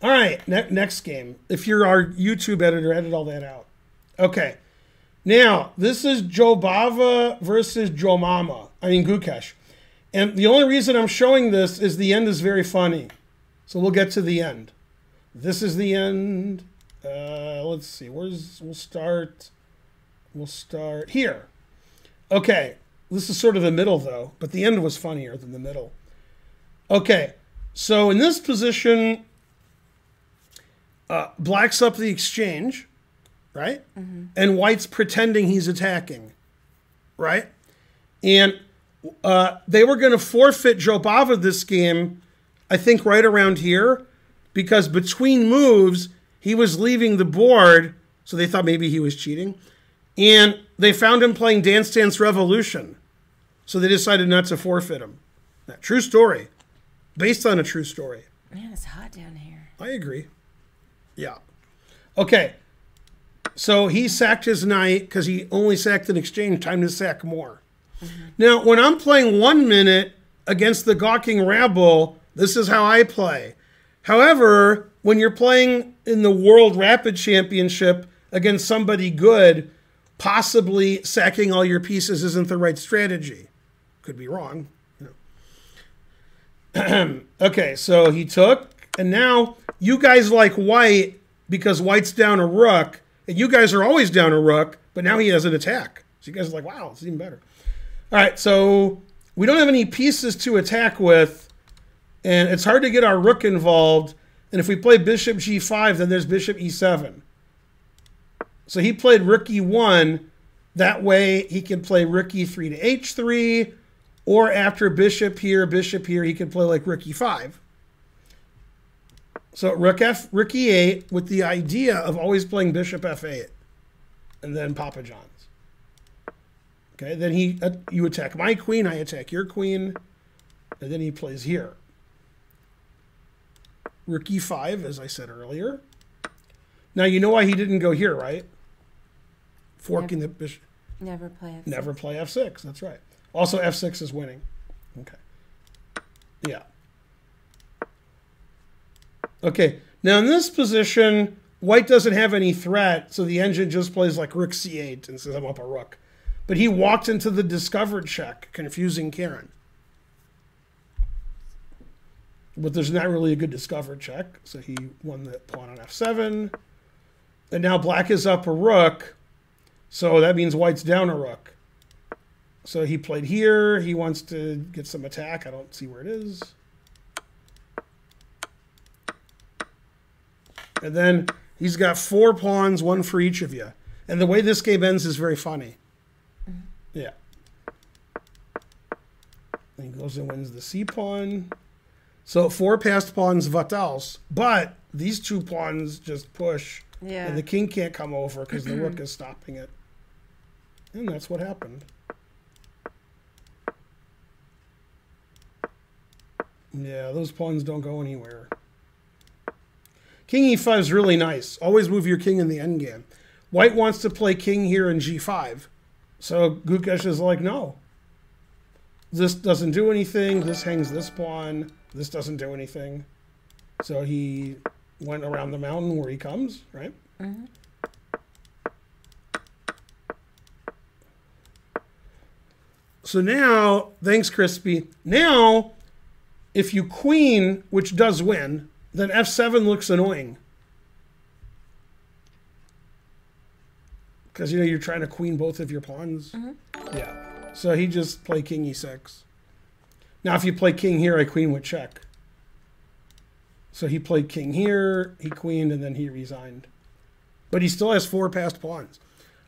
All right, next game. If you're our YouTube editor, edit all that out. Okay. Now, this is Jobava versus Gukesh. And the only reason I'm showing this is the end is very funny. So we'll get to the end. This is the end. Let's see. We'll start here. Okay. This is sort of the middle, though. But the end was funnier than the middle. Okay. So in this position, black's up the exchange, right? Mm-hmm. And white's pretending he's attacking, right? And they were going to forfeit Jobava this game, I think right around here, because between moves, he was leaving the board, so they thought maybe he was cheating. And they found him playing Dance Dance Revolution, so they decided not to forfeit him. Now, true story. Based on a true story. Man, it's hot down here. I agree. Yeah. Okay. So he sacked his knight because he only sacked an exchange. Time to sack more. Mm-hmm. Now, when I'm playing 1 minute against the gawking rabble, this is how I play. However, when you're playing in the World Rapid Championship against somebody good, possibly sacking all your pieces isn't the right strategy. Could be wrong. Okay, so he took, and now you guys like white because white's down a rook, and you guys are always down a rook, but now he has an attack. So you guys are like, wow, it's even better. All right, so we don't have any pieces to attack with, and it's hard to get our rook involved, and if we play bishop g5, then there's bishop e7. So he played rook e1. That way he can play rook e3 to h3, or after bishop here, he could play like rook e5. So rook e8 with the idea of always playing bishop f8. And then Papa John's. Okay, then you attack my queen, I attack your queen. And then he plays here. Rook e5, as I said earlier. Now you know why he didn't go here, right? Forking the bishop. Never play f6. Never play f6, that's right. Also, f6 is winning. Okay. Yeah. Okay. Now, in this position, white doesn't have any threat, so the engine just plays like rook c8 and says, I'm up a rook. But he walked into the discovered check, confusing Karen. But there's not really a good discovered check, so he won the pawn on f7. And now black is up a rook, so that means white's down a rook. So he played here. He wants to get some attack. I don't see where it is. And then he's got 4 pawns, 1 for each of you. And the way this game ends is very funny. Mm-hmm. Yeah. And he goes and wins the c pawn. So 4 passed pawns, vatals. But these 2 pawns just push. Yeah. And the king can't come over because the rook is stopping it. And that's what happened. Yeah, those pawns don't go anywhere. King e5 is really nice. Always move your king in the endgame. White wants to play king here in g5. So Gukesh is like, no. This doesn't do anything. This hangs this pawn. This doesn't do anything. So he went around the mountain where he comes, right? Mm-hmm. So now, thanks, Crispy. Now, if you queen, which does win, then f7 looks annoying. Because, you know, you're trying to queen both of your pawns. Mm-hmm. Yeah. So he just played king e6. Now, if you play king here, I queen would check. So he played king here, he queened, and then he resigned. But he still has 4 passed pawns.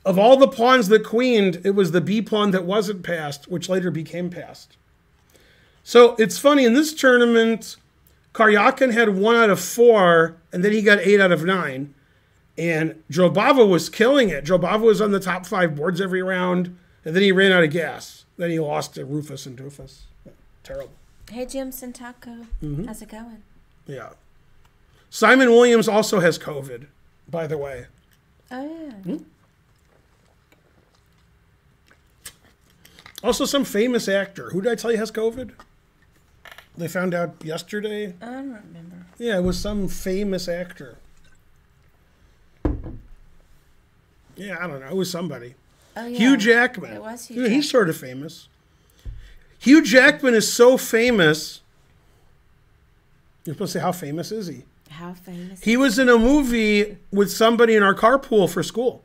Of all the pawns that queened, it was the b pawn that wasn't passed, which later became passed. So it's funny, in this tournament, Karyakin had 1 out of 4, and then he got 8 out of 9. And Jobava was killing it. Jobava was on the top 5 boards every round, and then he ran out of gas. Then he lost to Rufus and Doofus. Terrible. Hey, Jim Sintako. How's it going? Yeah. Simon Williams also has COVID, by the way. Oh, yeah. Also, some famous actor. Who did I tell you has COVID? They found out yesterday. I don't remember. Yeah, it was some famous actor. Yeah, I don't know. It was somebody. Oh, yeah. Hugh Jackman. It was Hugh Yeah, Jackman. he's sort of famous. Hugh Jackman is so famous. You're supposed to say, how famous is he? How famous? He was in a movie with somebody in our carpool for school.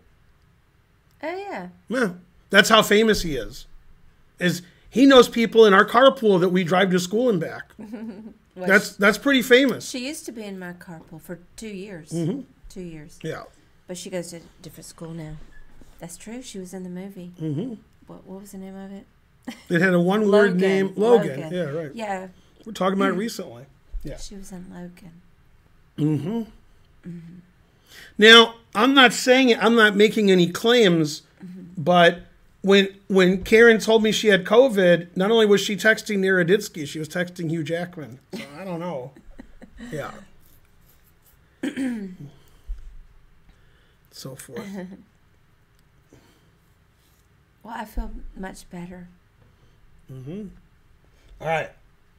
Oh, yeah. Yeah, that's how famous he is. He knows people in our carpool that we drive to school and back. Well, That's pretty famous. she used to be in my carpool for 2 years. 2 years. Yeah. But she goes to a different school now. That's true. She was in the movie. What was the name of it? It had a one-word name. Logan. Yeah, right. Yeah. We're talking about it recently. Yeah. She was in Logan. Now, I'm not saying it. I'm not making any claims, but when Karen told me she had COVID, not only was she texting Naroditsky, she was texting Hugh Jackman. So I don't know. Yeah. So forth. Well, I feel much better. All right.